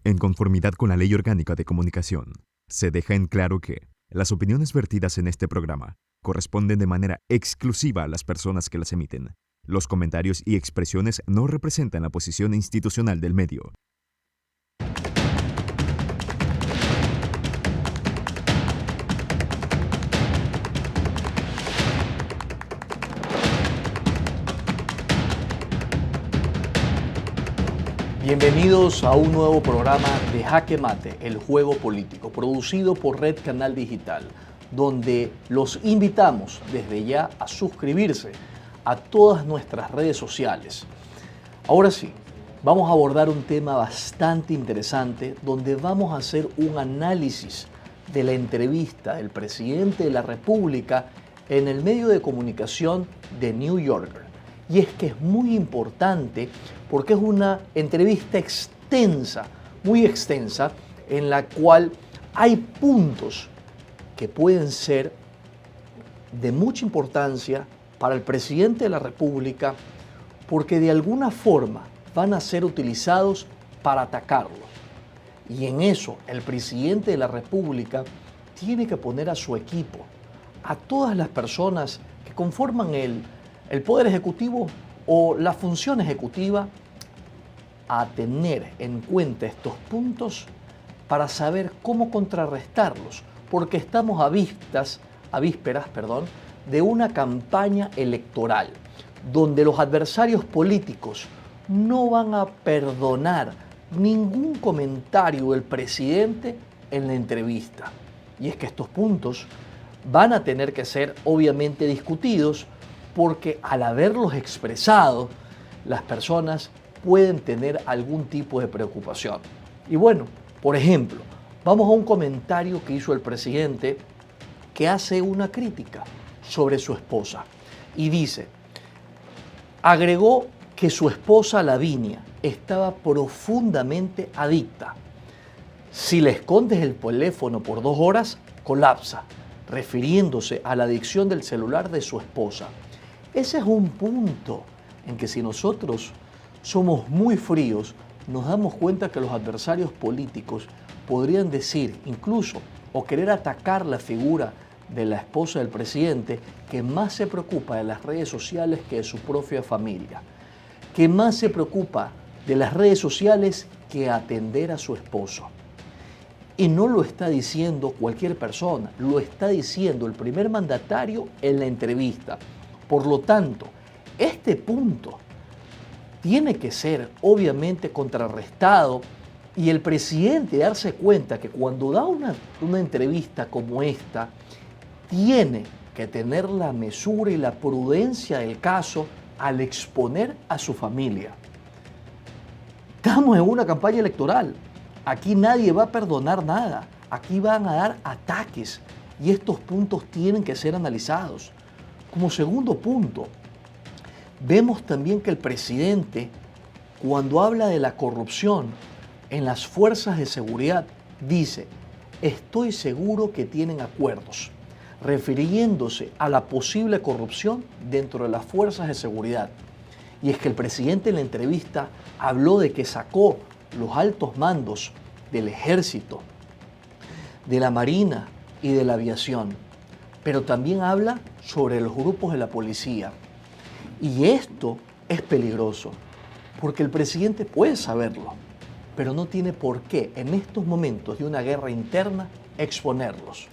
En conformidad con la Ley Orgánica de Comunicación, se deja en claro que las opiniones vertidas en este programa corresponden de manera exclusiva a las personas que las emiten. Los comentarios y expresiones no representan la posición institucional del medio. Bienvenidos a un nuevo programa de Jaque Mate, el juego político, producido por Red Canal Digital, donde los invitamos desde ya a suscribirse a todas nuestras redes sociales. Ahora sí, vamos a abordar un tema bastante interesante, donde vamos a hacer un análisis de la entrevista del presidente de la República en el medio de comunicación The New Yorker. Y es que es muy importante porque es una entrevista extensa, muy extensa, en la cual hay puntos que pueden ser de mucha importancia para el presidente de la República porque de alguna forma van a ser utilizados para atacarlo. Y en eso el presidente de la República tiene que poner a su equipo, a todas las personas que conforman el Poder Ejecutivo o la función ejecutiva, a tener en cuenta estos puntos para saber cómo contrarrestarlos, porque estamos a vísperas, de una campaña electoral donde los adversarios políticos no van a perdonar ningún comentario del presidente en la entrevista. Y es que estos puntos van a tener que ser obviamente discutidos, porque al haberlos expresado, las personas pueden tener algún tipo de preocupación. Y bueno, por ejemplo, vamos a un comentario que hizo el presidente que hace una crítica sobre su esposa. Y dice, agregó que su esposa Lavinia estaba profundamente adicta. Si le escondes el teléfono por 2 horas, colapsa, refiriéndose a la adicción del celular de su esposa. Ese es un punto en que si nosotros somos muy fríos, nos damos cuenta que los adversarios políticos podrían decir incluso o querer atacar la figura de la esposa del presidente, que más se preocupa de las redes sociales que de su propia familia, que más se preocupa de las redes sociales que atender a su esposo. Y no lo está diciendo cualquier persona, lo está diciendo el primer mandatario en la entrevista. Por lo tanto, este punto tiene que ser obviamente contrarrestado y el presidente darse cuenta que cuando da una entrevista como esta, tiene que tener la mesura y la prudencia del caso al exponer a su familia. Estamos en una campaña electoral. Aquí nadie va a perdonar nada. Aquí van a dar ataques y estos puntos tienen que ser analizados. Como segundo punto, vemos también que el presidente, cuando habla de la corrupción en las fuerzas de seguridad, dice, estoy seguro que tienen acuerdos, refiriéndose a la posible corrupción dentro de las fuerzas de seguridad. Y es que el presidente en la entrevista habló de que sacó los altos mandos del ejército, de la marina y de la aviación, pero también habla sobre los grupos de la policía. Y esto es peligroso, porque el presidente puede saberlo, pero no tiene por qué en estos momentos de una guerra interna exponerlos.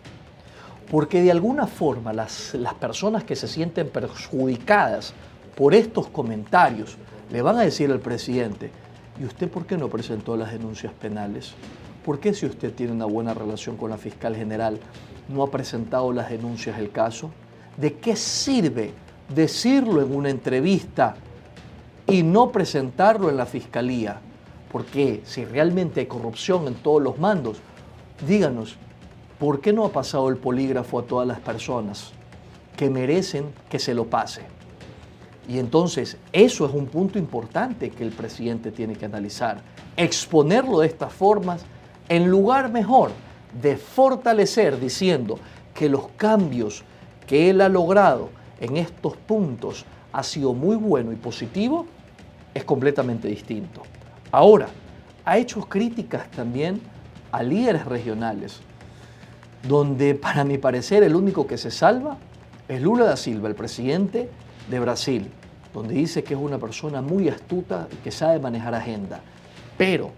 Porque de alguna forma las personas que se sienten perjudicadas por estos comentarios le van a decir al presidente, ¿y usted por qué no presentó las denuncias penales? ¿Por qué si usted tiene una buena relación con la fiscal general no ha presentado las denuncias del caso? ¿De qué sirve decirlo en una entrevista y no presentarlo en la fiscalía? Porque si realmente hay corrupción en todos los mandos, díganos, ¿por qué no ha pasado el polígrafo a todas las personas que merecen que se lo pase? Y entonces eso es un punto importante que el presidente tiene que analizar. Exponerlo de estas formas en lugar mejor de fortalecer diciendo que los cambios que él ha logrado en estos puntos ha sido muy bueno y positivo, es completamente distinto. Ahora, ha hecho críticas también a líderes regionales, donde para mi parecer el único que se salva es Lula da Silva, el presidente de Brasil, donde dice que es una persona muy astuta y que sabe manejar agenda. Pero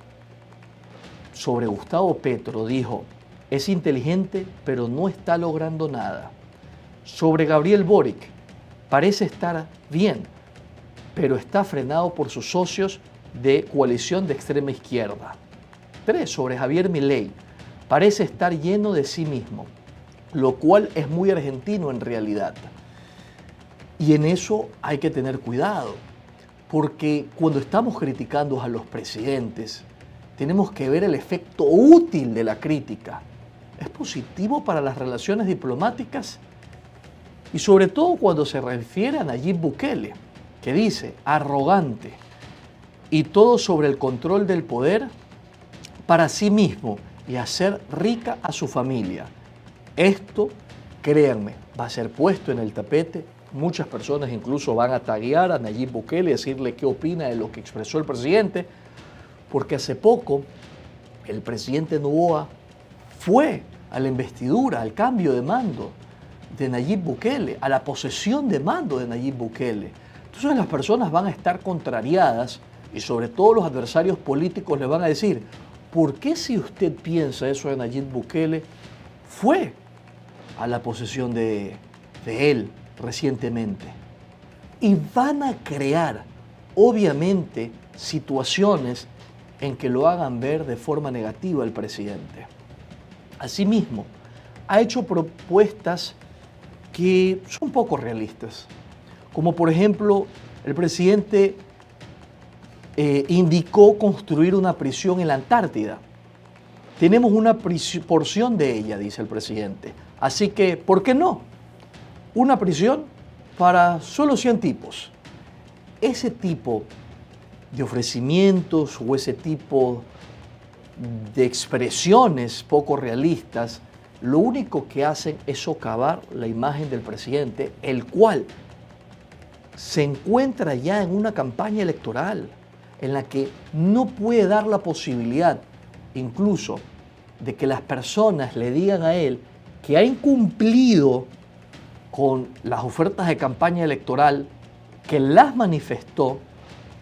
sobre Gustavo Petro dijo, es inteligente, pero no está logrando nada. Sobre Gabriel Boric, parece estar bien, pero está frenado por sus socios de coalición de extrema izquierda. 3. Sobre Javier Milei, parece estar lleno de sí mismo, lo cual es muy argentino en realidad. Y en eso hay que tener cuidado, porque cuando estamos criticando a los presidentes, tenemos que ver el efecto útil de la crítica. ¿Es positivo para las relaciones diplomáticas? Y sobre todo cuando se refiere a Nayib Bukele, que dice arrogante y todo sobre el control del poder para sí mismo y hacer rica a su familia. Esto, créanme, va a ser puesto en el tapete. Muchas personas incluso van a taguear a Nayib Bukele y decirle qué opina de lo que expresó el presidente, porque hace poco el presidente Noboa fue a la investidura, al cambio de mando de Nayib Bukele, a la posesión de mando de Nayib Bukele. Entonces las personas van a estar contrariadas y sobre todo los adversarios políticos le van a decir, ¿por qué si usted piensa eso de Nayib Bukele, fue a la posesión de él recientemente? Y van a crear, obviamente, situaciones en que lo hagan ver de forma negativa al presidente. Asimismo, ha hecho propuestas que son poco realistas, como por ejemplo, el presidente indicó construir una prisión en la Antártida. Tenemos una porción de ella, dice el presidente. Así que, ¿por qué no? Una prisión para solo 100 tipos. Ese tipo de ofrecimientos o ese tipo de expresiones poco realistas, lo único que hacen es socavar la imagen del presidente, el cual se encuentra ya en una campaña electoral en la que no puede dar la posibilidad incluso de que las personas le digan a él que ha incumplido con las ofertas de campaña electoral, que las manifestó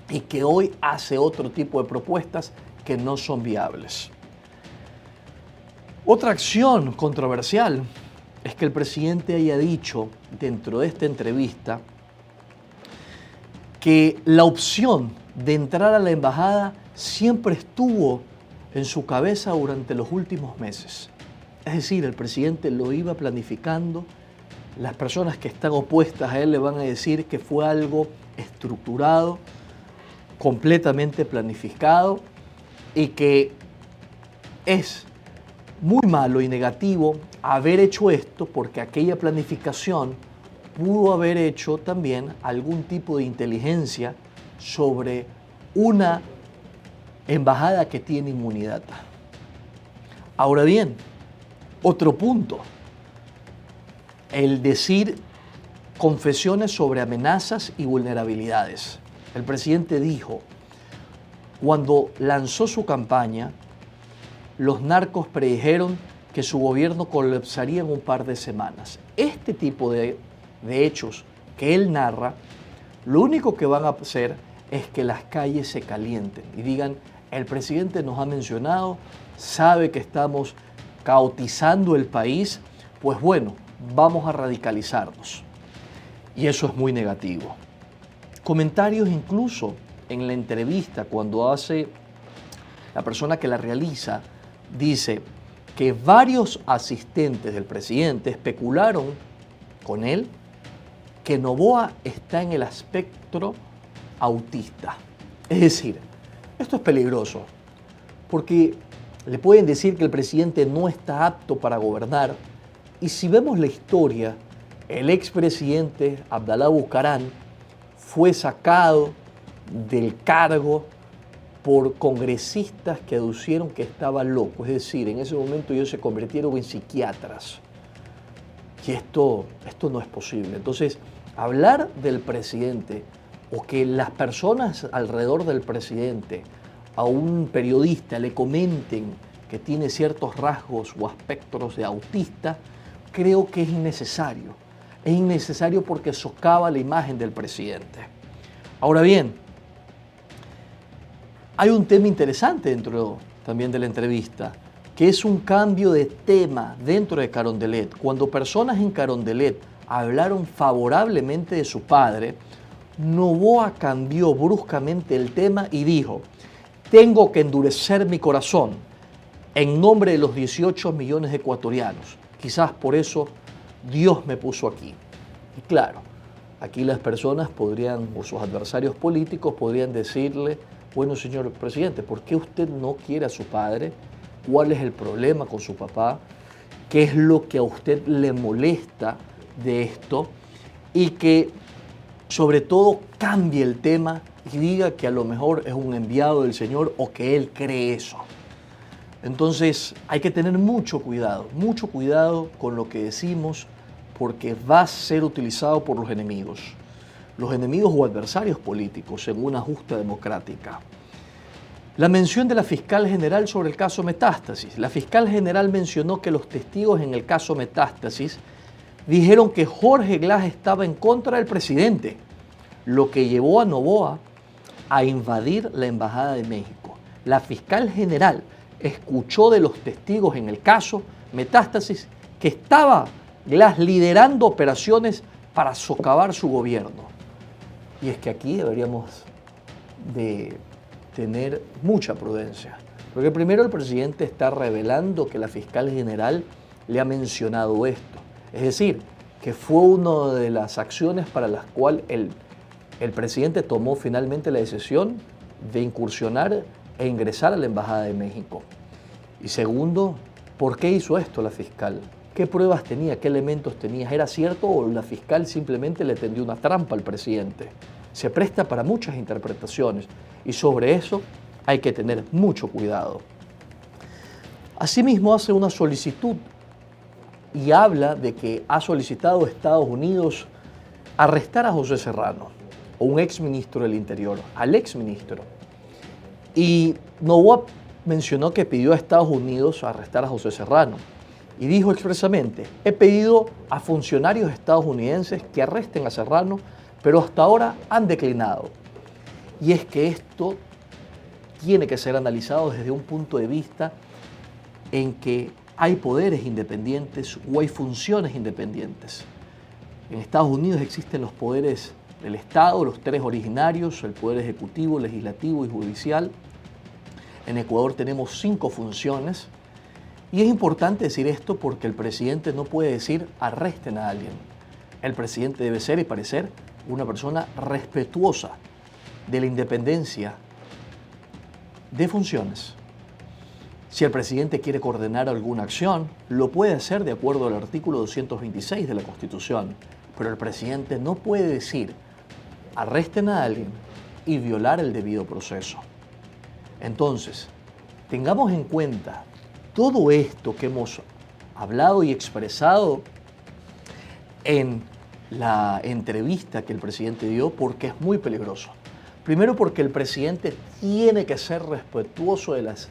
y que hoy hace otro tipo de propuestas que no son viables. Otra acción controversial es que el presidente haya dicho dentro de esta entrevista que la opción de entrar a la embajada siempre estuvo en su cabeza durante los últimos meses. Es decir, el presidente lo iba planificando. Las personas que están opuestas a él le van a decir que fue algo estructurado, completamente planificado y que es muy malo y negativo haber hecho esto porque aquella planificación pudo haber hecho también algún tipo de inteligencia sobre una embajada que tiene inmunidad. Ahora bien, otro punto, el decir confesiones sobre amenazas y vulnerabilidades. El presidente dijo, cuando lanzó su campaña, los narcos predijeron que su gobierno colapsaría en un par de semanas. Este tipo de hechos que él narra, lo único que van a hacer es que las calles se calienten y digan, el presidente nos ha mencionado, sabe que estamos caotizando el país, pues bueno, vamos a radicalizarnos. Y eso es muy negativo. Comentarios incluso en la entrevista, cuando hace la persona que la realiza, dice que varios asistentes del presidente especularon con él que Noboa está en el espectro autista. Es decir, esto es peligroso, porque le pueden decir que el presidente no está apto para gobernar, y si vemos la historia, el expresidente Abdalá Bucaram fue sacado del cargo por congresistas que aducieron que estaba loco, es decir, en ese momento ellos se convirtieron en psiquiatras. Y esto no es posible. Entonces, hablar del presidente o que las personas alrededor del presidente a un periodista le comenten que tiene ciertos rasgos o aspectos de autista, creo que es innecesario. Es innecesario porque socava la imagen del presidente. Ahora bien, hay un tema interesante dentro también de la entrevista, que es un cambio de tema dentro de Carondelet. Cuando personas en Carondelet hablaron favorablemente de su padre, Noboa cambió bruscamente el tema y dijo: tengo que endurecer mi corazón en nombre de los 18 millones de ecuatorianos. Quizás por eso Dios me puso aquí. Y claro, aquí las personas podrían, o sus adversarios políticos podrían decirle: bueno, señor presidente, ¿por qué usted no quiere a su padre? ¿Cuál es el problema con su papá? ¿Qué es lo que a usted le molesta de esto? Y que sobre todo cambie el tema y diga que a lo mejor es un enviado del Señor o que él cree eso. Entonces hay que tener mucho cuidado con lo que decimos, porque va a ser utilizado por los enemigos o adversarios políticos en una justa democrática. La mención de la fiscal general sobre el caso Metástasis. La fiscal general mencionó que los testigos en el caso Metástasis dijeron que Jorge Glass estaba en contra del presidente, lo que llevó a Noboa a invadir la Embajada de México. La fiscal general escuchó de los testigos en el caso Metástasis que estaba Glass liderando operaciones para socavar su gobierno. Y es que aquí deberíamos de tener mucha prudencia, porque primero el presidente está revelando que la fiscal general le ha mencionado esto, es decir, que fue una de las acciones para las cuales el presidente tomó finalmente la decisión de incursionar e ingresar a la Embajada de México. Y segundo, ¿por qué hizo esto la fiscal? ¿Qué pruebas tenía? ¿Qué elementos tenía? ¿Era cierto o la fiscal simplemente le tendió una trampa al presidente? Se presta para muchas interpretaciones y sobre eso hay que tener mucho cuidado. Asimismo, hace una solicitud y habla de que ha solicitado a Estados Unidos arrestar a José Serrano, o un exministro del Interior, al exministro. Y Noboa mencionó que pidió a Estados Unidos arrestar a José Serrano y dijo expresamente: he pedido a funcionarios estadounidenses que arresten a Serrano, pero hasta ahora han declinado. Y es que esto tiene que ser analizado desde un punto de vista en que hay poderes independientes o hay funciones independientes. En Estados Unidos existen los poderes del Estado, los tres originarios, el poder ejecutivo, legislativo y judicial. En Ecuador tenemos 5 funciones y es importante decir esto porque el presidente no puede decir arresten a alguien. El presidente debe ser y parecer una persona respetuosa de la independencia de funciones. Si el presidente quiere coordinar alguna acción, lo puede hacer de acuerdo al artículo 226 de la Constitución, pero el presidente no puede decir arresten a alguien y violar el debido proceso. Entonces, tengamos en cuenta todo esto que hemos hablado y expresado en la entrevista que el presidente dio, porque es muy peligroso. Primero, porque el presidente tiene que ser respetuoso de las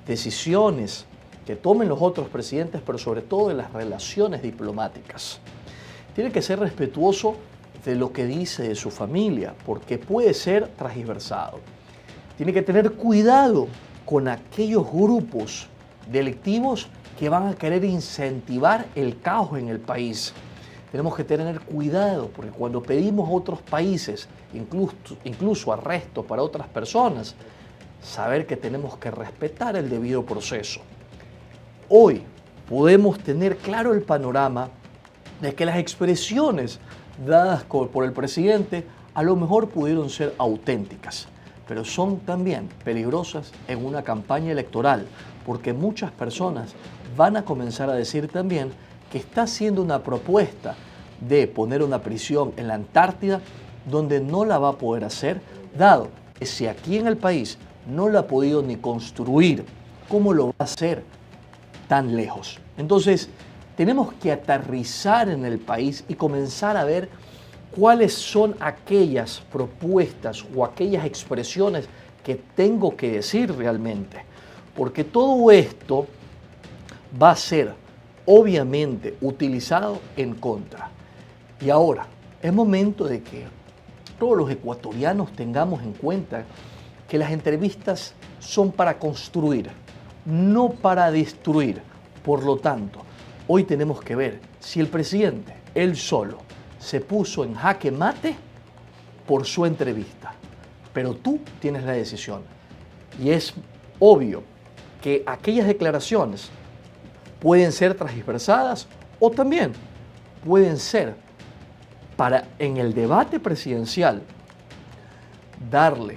decisiones que tomen los otros presidentes, pero sobre todo de las relaciones diplomáticas. Tiene que ser respetuoso de lo que dice de su familia, porque puede ser transgiversado. Tiene que tener cuidado con aquellos grupos delictivos que van a querer incentivar el caos en el país. Tenemos que tener cuidado porque cuando pedimos a otros países, incluso arrestos para otras personas, saber que tenemos que respetar el debido proceso. Hoy podemos tener claro el panorama de que las expresiones dadas por el presidente a lo mejor pudieron ser auténticas, pero son también peligrosas en una campaña electoral, porque muchas personas van a comenzar a decir también que está haciendo una propuesta de poner una prisión en la Antártida donde no la va a poder hacer, dado que si aquí en el país no la ha podido ni construir, ¿cómo lo va a hacer tan lejos? Entonces, tenemos que aterrizar en el país y comenzar a ver cuáles son aquellas propuestas o aquellas expresiones que tengo que decir realmente, porque todo esto va a ser obviamente utilizado en contra. Y ahora, es momento de que todos los ecuatorianos tengamos en cuenta que las entrevistas son para construir, no para destruir. Por lo tanto, hoy tenemos que ver si el presidente, él solo, se puso en jaque mate por su entrevista. Pero tú tienes la decisión. Y es obvio que aquellas declaraciones pueden ser transversadas o también pueden ser para en el debate presidencial darle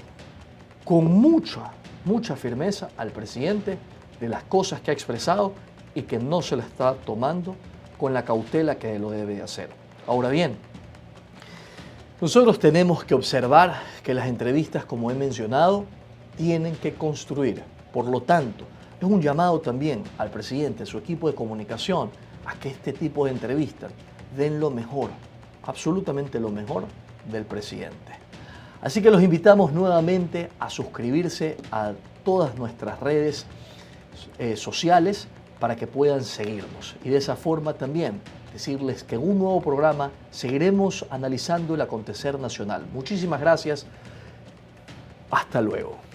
con mucha firmeza al presidente de las cosas que ha expresado y que no se la está tomando con la cautela que lo debe de hacer. Ahora bien, nosotros tenemos que observar que las entrevistas, como he mencionado, tienen que construir. Por lo tanto, es un llamado también al presidente, a su equipo de comunicación, a que este tipo de entrevistas den lo mejor, absolutamente lo mejor del presidente. Así que los invitamos nuevamente a suscribirse a todas nuestras redes sociales para que puedan seguirnos. Y de esa forma también decirles que en un nuevo programa seguiremos analizando el acontecer nacional. Muchísimas gracias. Hasta luego.